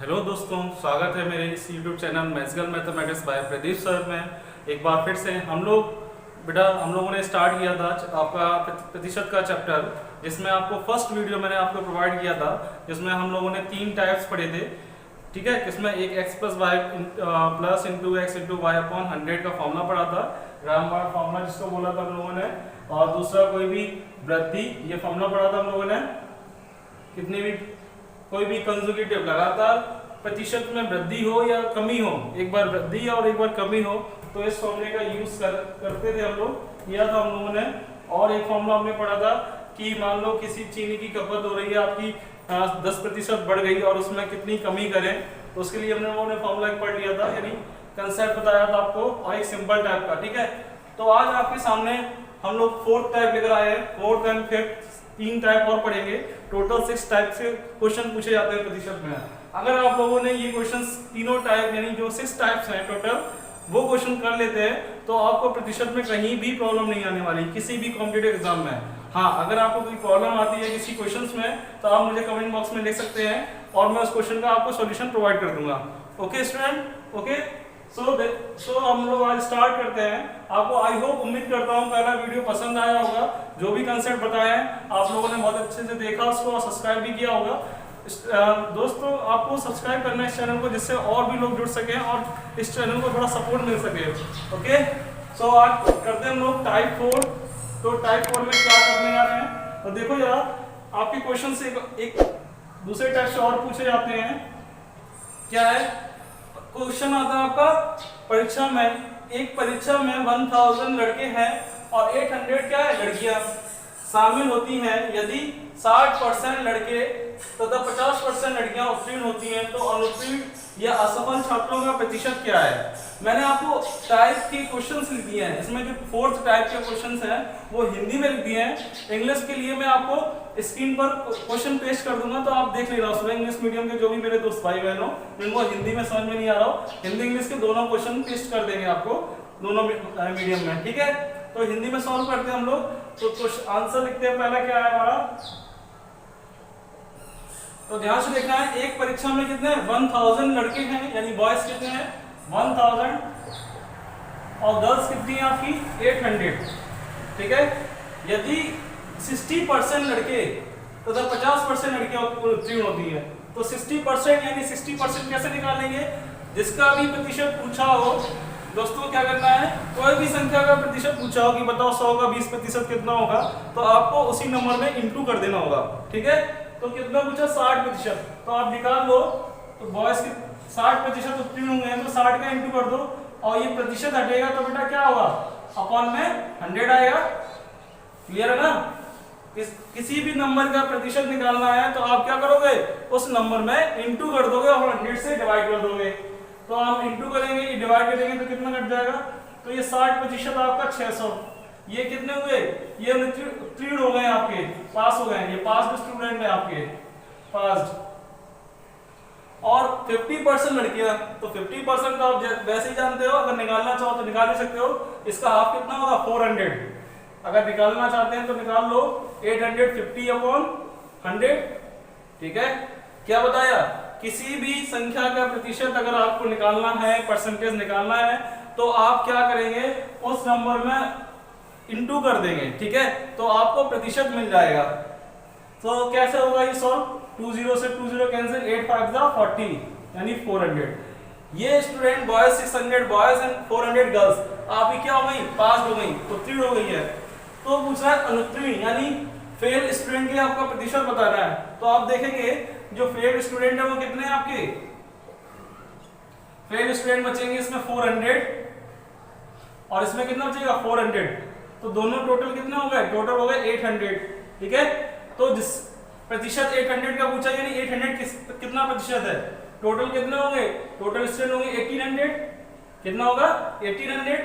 Hello दोस्तों, स्वागत है मेरे इस YouTube चैनल मैथ्सगल मैथमेटिक्स बाय प्रदीप सर में। एक बार फिर से हम लोगों ने स्टार्ट किया था आपका प्रतिशत का चैप्टर, जिसमें आपको फर्स्ट वीडियो मैंने आपको प्रोवाइड किया था, जिसमें हम लोगों ने 3 टाइप्स पढ़े थे। ठीक है, इसमें एक x plus Y plus into X into Y upon 100 का फॉर्मूला पढ़ा था, ग्राम बार फॉर्मूला जिसको बोला था हम लोगों ने। और दूसरा कोई भी वृद्धि, ये फॉर्मूला पढ़ा था हम लोगों ने। कितनी भी कोई भी कंजुगेटिव लगातार प्रतिशत में वृद्धि हो या कमी हो, एक बार वृद्धि और एक बार कमी हो, तो इस फॉर्मूले का यूज करते थे हम लोग, किया था हम लोगों ने। और एक फॉर्मूला हमने पढ़ा था कि मान लो किसी चीनी की खपत हो रही है, आपकी 10% बढ़ गई और उसमें कितनी कमी करें, तो उसके लिए हम लोगों ने फॉर्मूला पढ़ लिया था, यानी कंसेप्ट बताया था आपको, और एक सिंपल टाइप का। ठीक है, तो आज आपके सामने हम लोग 4th टाइप लेकर आए हैं। 4th एंड 5th 3 टाइप और पढ़ेंगे। टोटल 6 टाइप से क्वेश्चन पूछे जाते हैं प्रतिशत में। अगर आप लोगों ने ये क्वेश्चंस तीनों टाइप यानी जो 6 टाइप्स हैं टोटल, वो क्वेश्चन कर लेते हैं, तो आपको प्रतिशत में कहीं भी प्रॉब्लम नहीं आने वाली किसी भी कॉम्पिटिटिव एग्जाम में। हाँ, अगर आपको कोई प्रॉब्लम आती है किसी क्वेश्चंस में, तो आप मुझे कमेंट बॉक्स में लिख सकते हैं और मैं उस क्वेश्चन का आपको सॉल्यूशन प्रोवाइड कर दूंगा। Okay student, okay. सो हम लोग आज स्टार्ट करते हैं। आपको आई होप, उम्मीद करता हूँ पहला वीडियो पसंद आया होगा। जो भी कंसेप्ट बताए हैं आप लोगों ने बहुत अच्छे से देखा उसको और सब्सक्राइब भी किया होगा। दोस्तों, आपको सब्सक्राइब करना है इस चैनल को, जिससे और भी लोग जुड़ सकें और इस चैनल को थोड़ा सपोर्ट मिल सके। ओके, सो आज करते हैं हम लोग टाइप 4। तो टाइप 4 में क्या करने जा रहे हैं, तो देखो यार, आपके क्वेश्चन से एक दूसरे टाइप से और पूछे जाते हैं। क्या है क्वेश्चन आता है आपका परीक्षा में, एक परीक्षा में 1000 लड़के हैं और 800 क्या है लड़कियां शामिल होती हैं। यदि 60% लड़के तथा 50% लड़कियां उत्तीर्ण होती हैं, तो अनुत्तीर्ण या असफल छात्रों का प्रतिशत क्या है। मैंने आपको टाइप के क्वेश्चंस लिख दिए हैं। इसमें जो 4th टाइप के क्वेश्चंस हैं वो हिंदी में लिख दिए हैं। इंग्लिश के लिए मैं आपको स्क्रीन पर क्वेश्चन पेस्ट कर दूंगा, तो आप देख लेना। उसमें इंग्लिश मीडियम के जो भी मेरे दोस्त भाई बहन हो, जिनको हिंदी में समझ में नहीं आ रहा हो, हिंदी इंग्लिश के दोनों क्वेश्चन पेस्ट कर देंगे आपको दोनों मीडियम में। ठीक है, तो हिंदी में सॉल्व करते हैं हम लोग। तो आंसर लिखते हैं। पहला क्या है हमारा, तो ध्यान से देखना है। एक परीक्षा में कितने 1000 लड़के हैं, यानी बॉयज कितने हैं 1000 और गर्ल्स कितनी है आपकी 800। ठीक है, यदि 60% लड़के तथा 50% लड़कियां उत्तीर्ण होती है, तो 60% यानी 60% कैसे निकालेंगे, जिसका भी प्रतिशत पूछा हो। दोस्तों क्या करना है, कोई भी संख्या का प्रतिशत पूछा हो कि बताओ 100 का 20% कितना होगा, तो आपको उसी नंबर में इंटू कर देना होगा। ठीक है, तो कितना पूछा 60%, तो आप निकाल लो। तो बॉयज के 60% उत्तीर्ण होंगे, तो 60 का इंटू कर दो और ये प्रतिशत हटेगा, तो बेटा क्या होगा अपॉन में 100 आएगा। क्लियर है ना। किसी भी नंबर का प्रतिशत निकालना है तो आप क्या करोगे, उस नंबर में इंटू कर दोगे और 100 से डिवाइड कर दोगे। तो हम इंटू करेंगे, ये डिवाइड करेंगे तो कितना कट जाएगा, तो ये 60% आपका 600। ये कितने हुए, ये उत्तीर्ण हो गए आपके, पास हो गए, ये पास स्टूडेंट है आपके, पास। और 50% लड़कियां, तो 50% तो आप वैसे ही जानते हो, अगर निकालना चाहो तो निकाल भी सकते हो। इसका हाफ कितना होगा 400। अगर निकालना चाहते हैं तो निकाल लो 850 अपॉन 100। ठीक है, क्या बताया, किसी भी संख्या का प्रतिशत अगर आपको निकालना है, परसेंटेज निकालना है, तो आप क्या करेंगे, उस नंबर में इंटू कर देंगे। ठीक है, तो आपको प्रतिशत मिल जाएगा। तो कैसे होगा ये सॉल्व, 20 से 20 कैंसिल, 8 5 40 यानी 400। ये student boys 600 boys and 400 girls, आप ही क्या हो गई, पास हो गई, उत्तीर्ण हो गई है। तो पूछ रहा है अनुत्तीर्ण यानी फेल स्टूडेंट के लिए आपका प्रतिशत बताना है। तो आप देखेंगे जो फेल स्टूडेंट है वो कितने हैं आपके, फेल स्टूडेंट बचेंगे इसमें 400 और इसमें कितना बचेगा 400। तो दोनों टोटल कितने हो गए, टोटल हो गए 800। ठीक है, तो जिस प्रतिशत 800 का पूछा, यानी 800 कितना प्रतिशत है, टोटल कितने होंगे, टोटल स्टूडेंट होंगे 1800। कितना होगा 1800।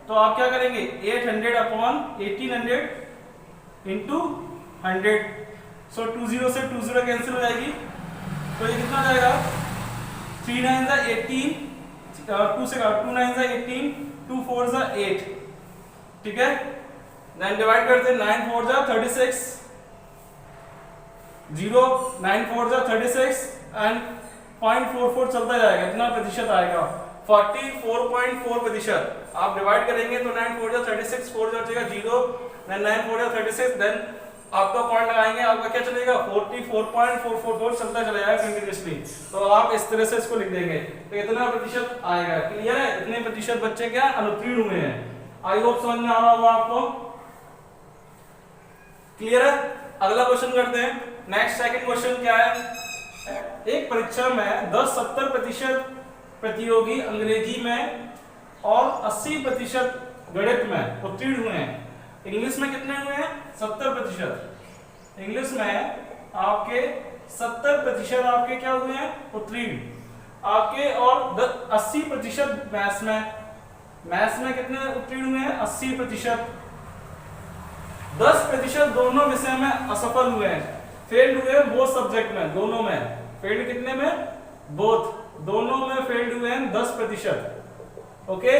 तो आप क्या करेंगे 800 अपॉन 1800 इंटू 100। सो 20 से 20 कैंसिल हो जाएगी, तो ये कितना जाएगा 3 9 जा 18, 2 से 2 9 जा 18, 2 4 जा 8। ठीक है, 9 डिवाइड करते हैं, 9 4 जा 36, 0 9 4 जा 36 एंड 0.44 चलता जाएगा, इतना प्रतिशत आएगा 44.4%। आप डिवाइड करेंगे तो 9 4 जा 36, 4 जा जाएगा 0, 9 4 जा 36, देन आपका पॉइंट लगाएंगे, आपका क्या चलेगा 44.444 चलता चला जाएगा कंटिन्यूअसली। तो आप इस तरह से इसको लिख देंगे तो इतना प्रतिशत आएगा। क्लियर है? इतने प्रतिशत बच्चे क्या अनुत्तीर्ण हुए हैं। आई होप समझ में आ रहा होगा आपको। क्लियर है? अगला क्वेश्चन करते हैं। नेक्स्ट सेकंड क्वेश्चन क्या है, एक परीक्षा में 10-70% प्रतियोगी अंग्रेजी में और 80% गणित में उत्तीर्ण हुए हैं। इंग्लिश में कितने हुए हैं? 70%। इंग्लिश में आपके 70% आपके क्या हुए हैं? उत्तीर्ण आपके। और 80% मैथ्स में कितने उत्तीर्ण हुए हैं? 80%। 10% दोनों विषय में असफल हुए हैं, फेल्ड हुए हैं बोथ सब्जेक्ट में, दोनों में। फेल्ड कितने में? बोथ, दोनों में फेल्ड हुए हैं 10%। ओके।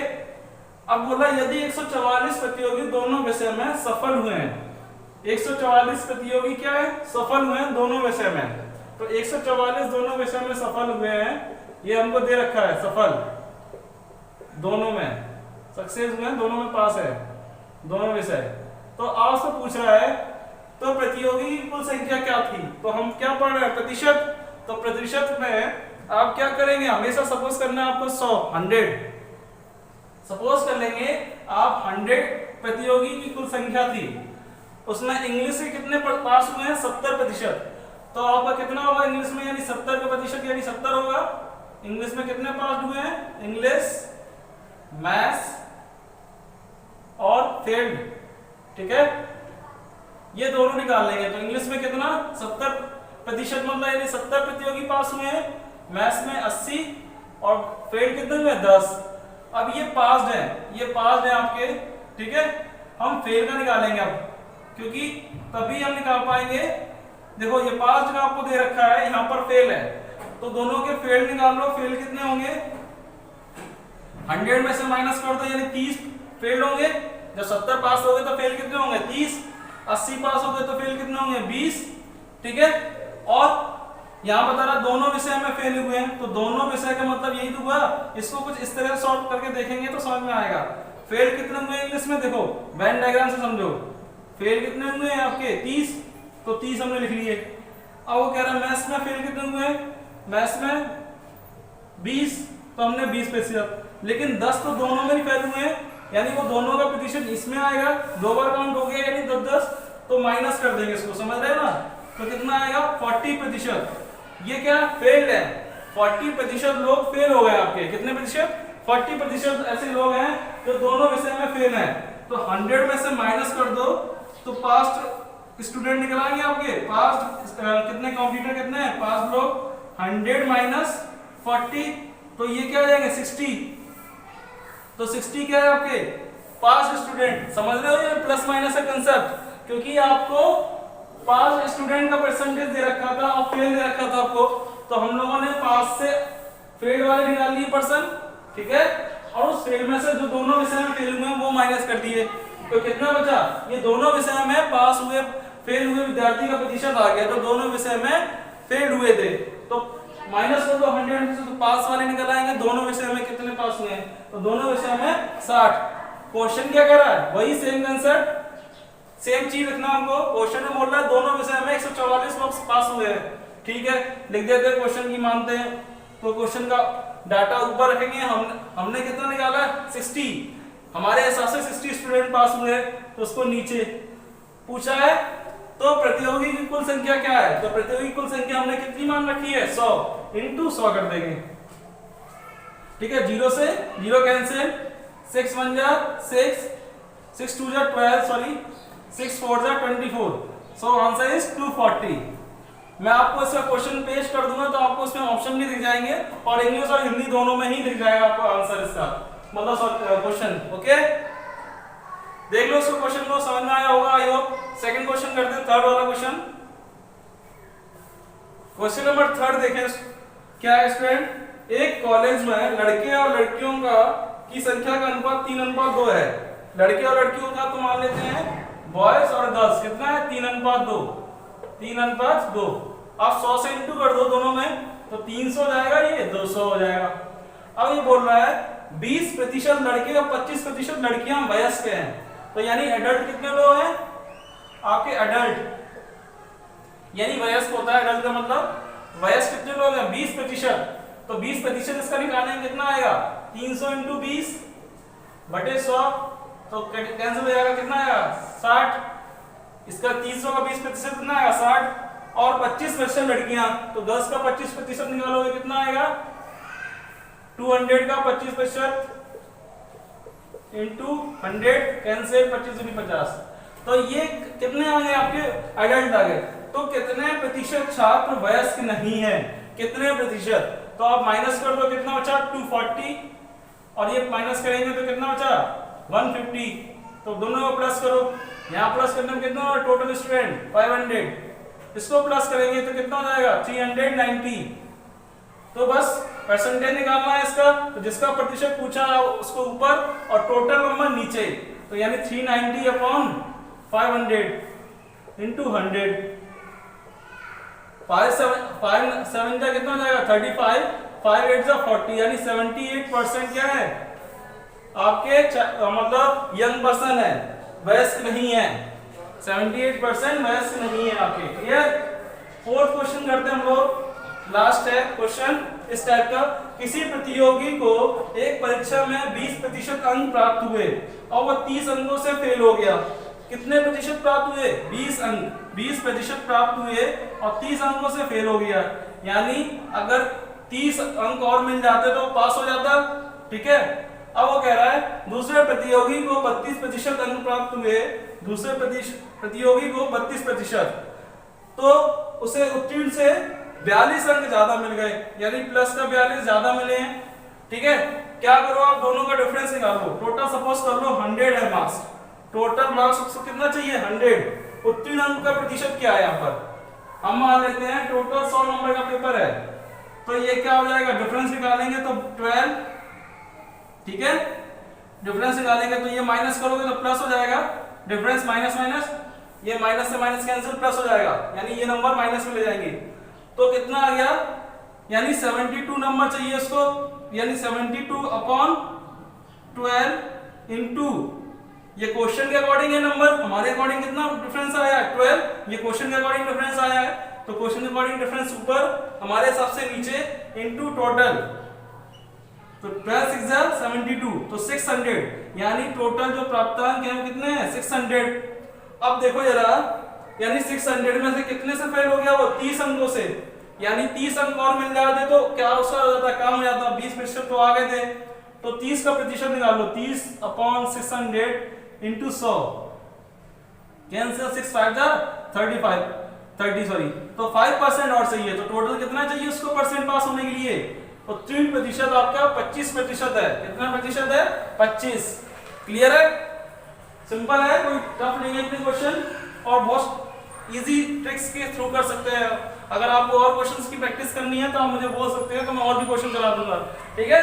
अब बोला यदि 144 प्रतियोगी दोनों विषय में सफल हुए हैं, 144 प्रतियोगी क्या है? सफल हुए हैं दोनों विषय में। तो 144 दोनों विषय में सफल हुए हैं, ये हमको दे रखा है, सफल दोनों में सक्सेस हुए हैं, दोनों में पास है दोनों विषय। तो आपसे पूछ रहा है तो प्रतियोगी की कुल संख्या क्या थी? तो हम क्या पढ़ रहे हैं? प्रतिशत। तो प्रतिशत में आप क्या करेंगे? हमेशा सपोज करना है आपको 100 सपोज कर लेंगे आप 100 प्रतियोगी की कुल संख्या थी, उसमें इंग्लिश से कितने पास हुए हैं? 70%। तो आपका कितना होगा इंग्लिश में? यानी 70% यानी 70 होगा। इंग्लिश में कितने पास हुए हैं? इंग्लिश, मैथ्स और फेल्ड। ठीक है, ये दोनों निकाल लेंगे। तो इंग्लिश में कितना? 70% मतलब यानी 70 प्रतियोगी पास हुए हैं, मैथ्स में 80 और फेल्ड कितने हुए? 10। अब ये पास्ड है, ये पास्ड है आपके। ठीक है, हम फेल का निकालेंगे अब, क्योंकि तभी हम निकाल पाएंगे। देखो ये पास्ड का आपको दे रखा है, यहाँ पर फेल है, तो दोनों के फेल निकाल लो। फेल कितने होंगे? 100 में से माइनस कर दो, यानी 30 फेल होंगे। जब 70 पास हो गए तो फेल कितने होंगे? 30। 80 पास हो गए तो फेल कितने होंगे? 20। ठीक है, और यहाँ बता रहा दोनों विषय में फेल हुए हैं, तो दोनों विषय का मतलब यही तो हुआ। इसको कुछ इस तरह सॉल्व करके देखेंगे तो समझ में आएगा। फेल कितने हुए इंग्लिश में? देखो वेन डायग्राम से समझो। फेल कितने हुए हैं आपके? 30, तो 30 हमने लिख लिए। अब वो कह रहा है मैथ्स में फेल कितने हुए हैं? मैथ्स में 20, तो हमने 20%। लेकिन 10 तो दोनों में ही फेल हुए हैं, यानी वो दोनों का प्रतिशत इसमें आएगा। 2 बार काउंट हो गया यानी 10-10, तो माइनस कर देंगे इसको, समझ रहे हैं ना? तो कितना आएगा? 40%। ये क्या फेल्ड है? 40% लोग फेल हो गए आपके। कितने प्रतिशत? 40% ऐसे लोग हैं जो दोनों विषय में फेल हैं। तो 100 में से माइनस कर दो तो पास्ट स्टूडेंट निकल आएंगे आपके। पास्ट कितने कंप्यूटर कितने हैं? पास्ट लोग 100 माइनस 40, तो ये क्या आ जाएंगे? 60। तो 60 क्या है आपके? Past student. समझ रहे हो ये प्लस माइनस का कंसेप्ट? क्योंकि आपको पास स्टूडेंट का परसेंटेज दे रखा था और फेल दे रखा था आपको, तो हम लोगों ने पास से फेल वाले निकाल लिए पर्सन। ठीक है, और उस फेल में से जो दोनों विषय में फेल हुए हैं वो माइनस कर दिए। तो कितना बचा? ये दोनों विषय में पास हुए फेल हुए विद्यार्थी का प्रतिशत आ गया, तो दोनों विषय में फेल हुए थे। तो माइनस कर दो 100 में से, तो पास वाले निकल आएंगे। दोनों विषय में कितने पास हुए हैं? तो दोनों विषय में 60। क्वेश्चन क्या कर रहा है? वही सेम कंसेप्ट, सेम चीज रखना हमको। क्वेश्चन में बोल रहा है दोनों विषय में 144 लोग पास हुए हैं। ठीक है, लिख देते हैं क्वेश्चन की मानते हैं। तो क्वेश्चन का डाटा ऊपर रखेंगे। हमने कितना निकाला? 60। हमारे हिसाब से 60 स्टूडेंट पास हुए हैं, तो उसको नीचे पूछा है तो प्रतियोगी की कुल संख्या क्या है? तो प्रतियोगी की कुल संख्या हमने कितनी मान रखी है? 100 इंटू 100 कर देंगे। ठीक है, 0 से 0 कैंसिल, 6 1 जा 6, 6 2 जा 12, सॉरी 6 4 जा 24, सो आंसर इज 240। मैं आपको इसका क्वेश्चन पेश कर दूंगा तो आपको इसमें ऑप्शन भी दिख जाएंगे, और इंग्लिश और हिंदी दोनों में ही दिख जाएगा आपको आंसर इसका, मतलब क्वेश्चन। ओके, देख लो इसको, क्वेश्चन को समझ में आया होगा आई होप। सेकंड क्वेश्चन करते हैं, थर्ड वाला क्वेश्चन। क्वेश्चन नंबर 3 देखें क्या है स्टूडेंट। एक कॉलेज में लड़के और लड़कियों की संख्या का अनुपात 3:2 है। लड़के और लड़कियों का तो मान लेते हैं बॉयज और गर्ल्स कितना है? 3:2। 3:2। आप 100 से इंटू कर दो दोनों में, तो 300 हो जाएगा, ये 200 हो जाएगा। अब ये बोल रहा है 20% लड़के और 25% लड़कियां वयस्क हैं, तो यानी एडल्ट कितने लोग हैं आपके, एडल्ट यानी वयस्क होता है, एडल्ट का मतलब वयस्क कितने लोग हैं 20%, तो 20% इसका निकालेंगे कितना आएगा 300 इंटू 20 बटे 100, तो कैंसिल हो जाएगा, कितना आएगा 60, इसका 300 का 20% कितना आएगा 60, और 25% लड़कियां, तो 10 का 25% निकालोगे कितना आएगा 200 का 25% इंटू 100 कैंसिल 25 दूनी 50, तो ये कितने आ गए आपके एडल्ट आ गए। तो कितने प्रतिशत छात्र वयस्क नहीं है, कितने प्रतिशत, तो आप माइनस कर दो, कितना बचा 240, और ये माइनस करेंगे तो कितना बचा 150, तो दोनों को प्लस करो, यहाँ प्लस करने में कितना होगा टोटल स्टूडेंट 500, इसको प्लस करेंगे तो कितना हो जाएगा 390, तो बस परसेंटेज निकालना है इसका, तो जिसका प्रतिशत पूछा उसको ऊपर और टोटल नंबर नीचे, तो यानी 390 अपॉन 500 इंटू 100, 5 7 का कितना हो जाएगा 35, 5 8 जा 40, यानी 78% क्या है आपके मतलब यंग पर्सन है, वयस्क नहीं है, 78% वयस्क नहीं है आपके। क्लियर। फोर्थ क्वेश्चन करते हैं हम लोग, लास्ट है क्वेश्चन इस टाइप का, किसी प्रतियोगी को एक परीक्षा में 20% अंक प्राप्त हुए और वह 30 अंकों से फेल हो गया, कितने प्रतिशत प्राप्त हुए 20 अंक, 20% प्राप्त हुए और 30 अंकों से फेल हो गया, यानी अगर 30 अंक और मिल जाते तो पास हो जाता। ठीक है। अब वो कह रहा है दूसरे प्रतियोगी को 32% अंक प्राप्त हुए, दूसरे प्रतियोगी को 32%, तो उसे उत्तीर्ण से 42 अंक ज्यादा मिल गए, यानी प्लस का 42 ज्यादा मिले हैं। ठीक है। क्या करो आप दोनों का डिफरेंस निकालो, टोटल सपोज कर लो 100 है मार्क्स, टोटल मार्क्स उसको कितना चाहिए 100, उत्तीर्ण अंक का प्रतिशत क्या है यहाँ पर हम मान लेते हैं टोटल 100 नंबर का पेपर है, तो ये क्या हो जाएगा डिफरेंस निकालेंगे तो 12। ठीक है। डिफरेंस निकालेंगे तो ये माइनस करोगे तो प्लस हो जाएगा, डिफरेंस माइनस माइनस, ये माइनस से माइनस कैंसिल प्लस हो जाएगा, यानी ये नंबर माइनस में ले जाएंगे, तो कितना आ गया यानी 72 नंबर चाहिए उसको, यानी 72 अपॉन 12 इंटू ये क्वेश्चन के अकॉर्डिंग है नंबर, हमारे अकॉर्डिंग कितना डिफरेंस आया है 12, ये क्वेश्चन के अकॉर्डिंग डिफरेंस आया है, तो क्वेश्चन के अकॉर्डिंग डिफरेंस ऊपर, हमारे हिसाब से नीचे इंटू टोटल, तो 12 6 जा 72, तो 600, यानी टोटल जो प्राप्तांक है वो कितने हैं 600। अब देखो जरा, यानी 600 में से कितने से फेल हो गया वो 30 अंकों से, यानी 30 अंक और मिल जाते तो क्या उसका हो जाता, कम हो जाता, 20% तो आ गए थे, तो 30 का प्रतिशत निकालो, 30 अपॉन 600 इंटू 100 कैंसिल, 6 5 जा 30 सॉरी, तो 5% और चाहिए, तो टोटल कितना चाहिए उसको परसेंट पास होने के लिए, तो 3% आपका 25% है, कितना प्रतिशत है 25। क्लियर है, सिंपल है, कोई टफ नहीं है इतने क्वेश्चन, और बहुत इजी ट्रिक्स के थ्रू कर सकते हैं। अगर आपको और क्वेश्चंस की प्रैक्टिस करनी है तो आप मुझे बोल सकते हैं, तो मैं और भी क्वेश्चन करा दूंगा। ठीक है,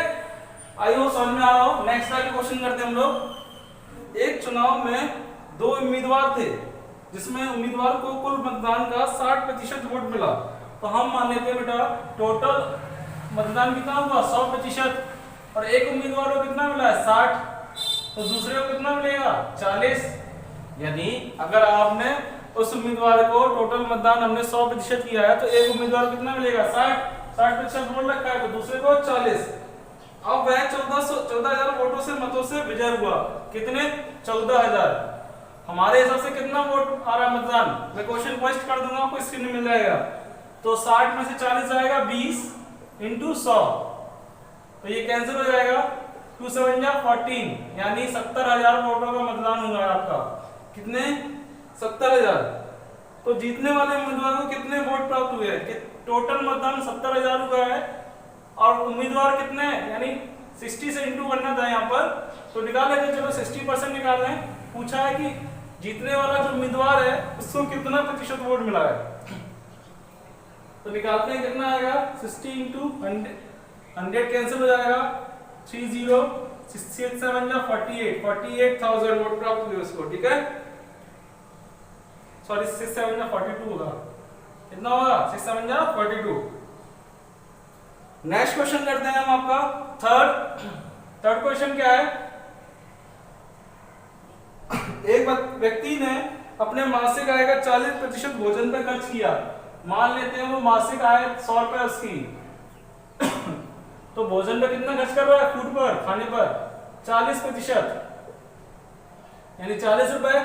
आई होप समझ में आ रहा हो। नेक्स्ट टाइप के क्वेश्चन करते हैं हम लोग। एक चुनाव में 2 उम्मीदवार थे, जिसमें उम्मीदवार को कुल मतदान का 60% वोट मिला, तो हम मान लेते हैं बेटा टोटल मतदान कितना हुआ 100%, और एक उम्मीदवार को कितना मिला है 60, तो दूसरे को कितना मिलेगा 40। यानी अगर आपने उस उम्मीदवार को टोटल मतदान हमने 100% किया है, तो एक उम्मीदवार को कितना मिलेगा 60% वोट रखा है, तो दूसरे को 40। अब वह 14,000 वोटों से मतों से विजय हुआ, कितने 14,000। हमारे हिसाब से कितना वोट आ रहा है मतदान, मैं क्वेश्चन पोस्ट कर दूंगा आपको, स्क्रीन में मिल जाएगा। तो 60 में से 40 जाएगा 20 इंटू 100, तो ये कैंसिल हो जाएगा, 2 7 जा 14, यानी 70,000 वोटों का मतदान हुआ है आपका, कितने 70,000। तो जीतने वाले उम्मीदवार को कितने वोट प्राप्त हुए हैं, टोटल मतदान 70,000 हुआ है, और उम्मीदवार कितने, यानी 60 से इंटू करना था यहाँ पर, तो निकाल लेते, चलो 60% निकाल लें। पूछा है कि जीतने वाला जो उम्मीदवार है उसको कितना प्रतिशत वोट मिला है, तो निकालते हैं कितना आएगा 60 इंटू 100 कैंसिल हो जाएगा, 30 6 7 जा 48,000 वोट प्राप्त हुए उसको। ठीक है, सॉरी 6 7 जा 42 होगा, कितना होगा 6 7 जा 42। नेक्स्ट क्वेश्चन करते हैं हम आपका थर्ड क्वेश्चन क्या है। एक व्यक्ति ने अपने मासिक आय का 40% भोजन पर खर्च किया। मान लेते हैं वो मासिक आय 100 रुपए उसकी तो भोजन पे कितना खर्च कर रहा है, फूड पर, खाने पर 40%, यानी 40 रुपए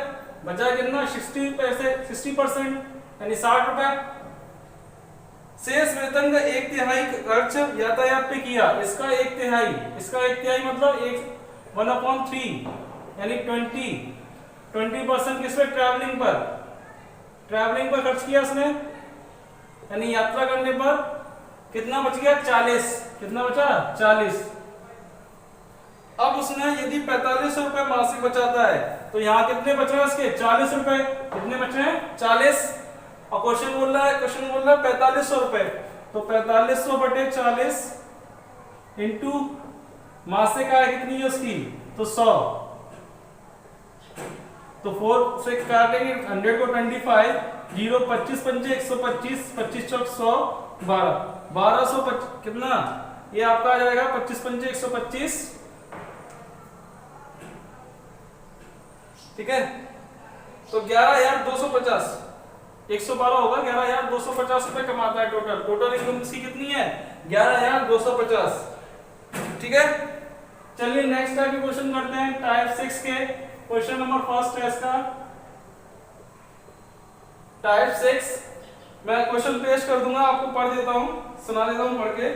बचा कितना 60% यानी 60 रुपए। शेष वेतन का 1/3 खर्च यातायात पे किया। इसका 1/3 मतलब 1/3 यानी 20% किस पे, ट्रैवलिंग पर खर्च किया उसने, यानी यात्रा करने पर। कितना बच गया 40, कितना बचा 40। अब उसने यदि 4500 रुपए मासिक बचाता है तो यहाँ कितने बच रहे हैं उसके 40 रुपए, कितने बच रहे हैं 40। और क्वेश्चन बोल रहा है 4500 रुपए, तो 4500 बटे 40 इंटू मासिक आय कितनी है उसकी, तो 100। तो 4 से काटेंगे 100 को 25, 0 25 पंजे 125, 25 चौक 100, 1200 कितना, ये आपका आ जाएगा 25 पंजे 125, ठीक है। तो 11250, 112 होगा, 11250 रुपए कमाता है टोटल इनकम इसकी कितनी है 11250, ठीक है। चलिए नेक्स्ट टाइप के क्वेश्चन करते हैं, टाइप 6 के क्वेश्चन नंबर फर्स्ट है इसका टाइप 6। मैं क्वेश्चन पेश कर दूंगा, आपको पढ़ देता हूं, सुना देता हूं पढ़ के,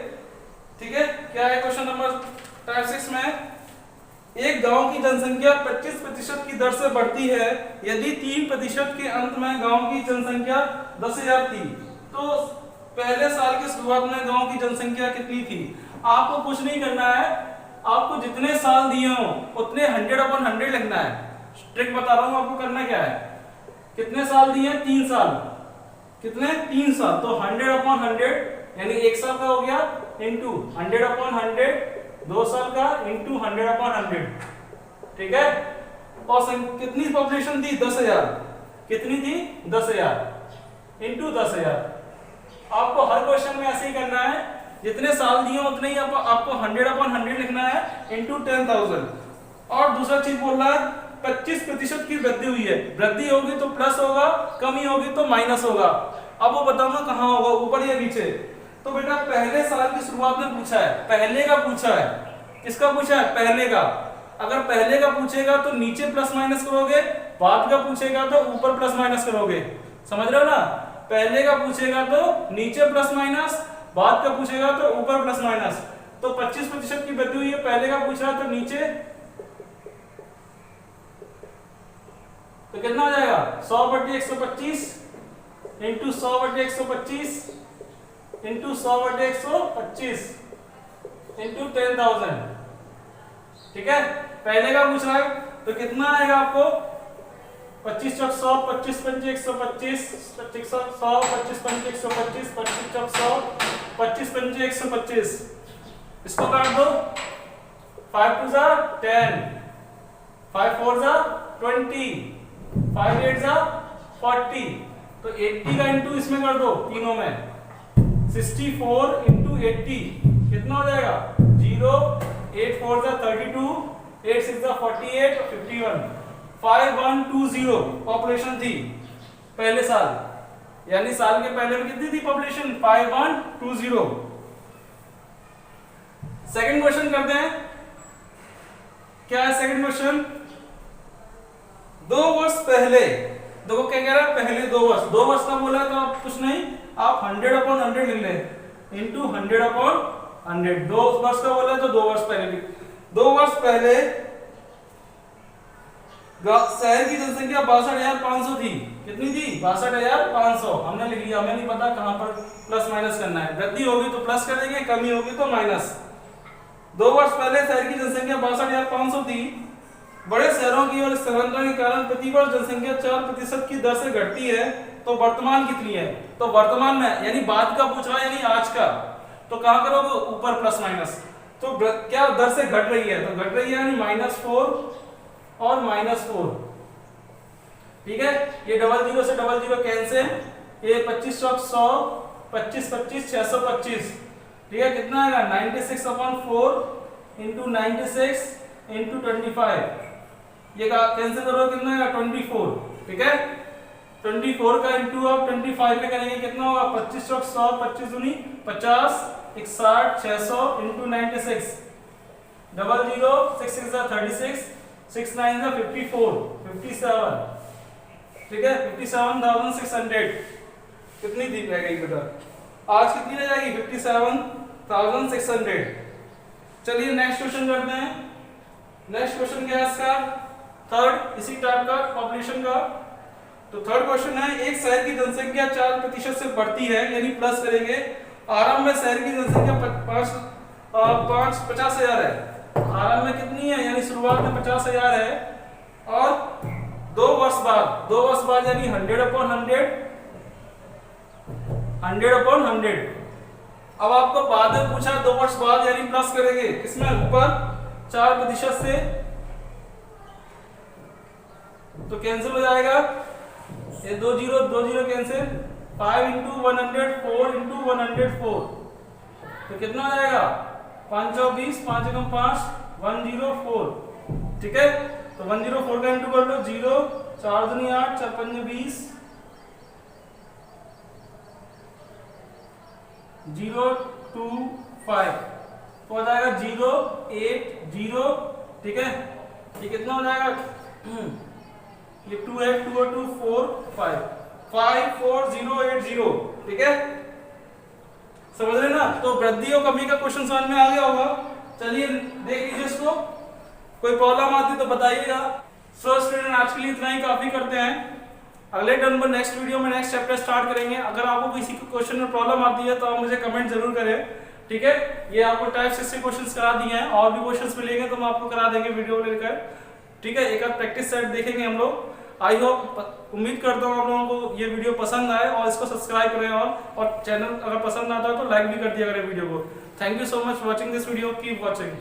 ठीक है। क्या है क्वेश्चन नंबर टाइप 6 में, एक गांव की जनसंख्या 25% की दर से बढ़ती है यदि 3% के अंत में गांव की जनसंख्या 10,000 थी, तो पहले साल की शुरुआत में गांव की जनसंख्या कितनी थी। आपको कुछ नहीं करना है, आपको जितने साल दिए हो उतने 100/100 लिखना है। ट्रिक बता रहा हूं आपको, करना क्या है, कितने साल दिए 3 साल, कितने 3 साल, तो 100/100 यानी 1 साल का हो गया इंटू 100/100, 2 साल का इंटू 100/100, ठीक है। और कितनी पॉपुलेशन थी 10,000, कितनी थी 10,000 इंटू 10,000। आपको हर क्वेश्चन में ऐसे ही करना है, जितने साल दिए उतने ही आपको 100/100 लिखना है इंटू 10,000। और दूसरा चीज बोल रहा है 25% की वृद्धि हुई है, वृद्धि होगी तो प्लस होगा, कमी होगी तो माइनस होगा। अब वो बताऊंगा कहां होगा, ऊपर या नीचे। तो बेटा पहले साल की शुरुआत में पूछा है, पहले का पूछा है, किसका पूछा है पहले का। अगर पहले का पूछेगा तो नीचे प्लस माइनस करोगे, बाद का पूछेगा तो ऊपर प्लस माइनस करोगे, समझ रहे हो ना। पहले का पूछेगा तो नीचे प्लस माइनस, बाद का पूछेगा तो ऊपर प्लस माइनस। तो 25% की वृद्धि हुई है, पहले का पूछ रहा है तो नीचे, तो कितना हो जाएगा 100/125 इंटू 100/125 इंटू 100/125 इंटू 10,000, ठीक है। पहले का पूछ रहा है तो कितना आएगा आपको 25 चौक 100, 25 पंजे 125, 25 100, 25 पंजे 125, 25 चौक 100, 25 पंजे 125, इसको काट दो, 5 2 10, 5 4 20, 5 8 40, तो 80 का इंटू इसमें कर दो तीनों में, 64 इंटू 80 कितना हो जाएगा 0, 8 4 32, 8 6 48, 51, 5120 पॉपुलेशन थी पहले साल, यानी साल के पहले में कितनी थी पॉपुलेशन 5120। सेकंड क्वेश्चन करते हैं, क्या है सेकंड क्वेश्चन, 2 वर्ष पहले, देखो क्या कह रहा है पहले 2 वर्ष, 2 वर्ष का बोला तो आप कुछ नहीं, आप 100/100 लिख ले इंटू 100/100, 2 वर्ष का बोला तो 2 वर्ष पहले, 2 वर्ष पहले शहर की जनसंख्या 62,500 थी, कितनी थी 62,500, हमने लिख लिया, हमें नहीं पता कहां पर प्लस माइनस करना है, वृद्धि होगी तो प्लस करेंगे, कमी होगी तो माइनस। 2 वर्ष पहले शहर की जनसंख्या 62,500 थी। बड़े शहरों की और स्थानांतरण के कारण प्रतिवर्ष जनसंख्या 4% की दर से घटती है, तो वर्तमान कितनी है, तो वर्तमान में यानी बाद का पूछ रहा है यानी आज का, तो कहां करोगे ऊपर प्लस माइनस, तो क्या दर से घट रही है, तो घट रही है यानी -4 और -4, ठीक है। ये 00 से 00 कैंसिल, ये 25 चौक 100, 25 25 625, ठीक है, कितना आएगा 96/4 इंटू 96 इंटू 25, ये कैंसिल करो कितना आएगा 24, ठीक है। 24 का इंटू आप 25 पे करेंगे कितना होगा 25 चौक 100, 25 दूनी 50, 61, 600 इंटू 96, 00, 6 6 36, 6 9 54, 57, ठीक है 57,600 कितनी दी रह गई बेटा, आज कितनी रह जाएगी 57,600। चलिए नेक्स्ट क्वेश्चन करते हैं। नेक्स्ट क्वेश्चन क्या है इसका, थर्ड इसी टाइप का पॉपुलेशन का। तो थर्ड क्वेश्चन है, एक शहर की जनसंख्या 4% से बढ़ती है, यानी प्लस करेंगे। आरंभ में शहर की जनसंख्या 50,000 है, आरंभ में कितनी है यानी शुरुआत में 50,000 है, और 2 वर्ष बाद यानी 100/100। अब आपको बाद में पूछा 2 वर्ष बाद यानी प्लस करेंगे किसमें, ऊपर 4% से, तो कैंसिल हो जाएगा ये 2 0 कैंसिल, 5 इंटू 100, 4 इंटू 104, तो कितना हो जाएगा 5 और 20, 5 एकम 5, 104, ठीक है। तो 104 का इंटू कर लो, 0 4 दूनी 8, 4 5 20, 0 2 5, तो हो जाएगा 0 8 0, ठीक है। ये कितना हो जाएगा, ये 2 है, 2 और 2 4 5 5 4 0 8 0, ठीक है, समझ रहे ना। तो वृद्धि और कमी का क्वेश्चन समझ में आ गया होगा। चलिए देख लीजिए इसको, कोई प्रॉब्लम आती तो बताइएगा। सो स्टूडेंट आज के लिए इतना ही काफी करते हैं, अगले टर्न पर नेक्स्ट वीडियो में नेक्स्ट चैप्टर स्टार्ट करेंगे। अगर आपको किसी क्वेश्चन में प्रॉब्लम आती है तो आप मुझे कमेंट जरूर करें, ठीक है। ये आपको टाइप 60 क्वेश्चंस करा दिए हैं, और भी क्वेश्चंस मिलेंगे तो हम आपको करा देंगे वीडियो लेकर, ठीक है। एक आध प्रैक्टिस सेट देखेंगे हम लोग। आई होप, उम्मीद करता हूँ आप लोगों को ये वीडियो पसंद आए, और इसको सब्सक्राइब करें, और चैनल अगर पसंद आता है तो लाइक भी कर दिया करें वीडियो को। Thank you so much watching this video, keep watching.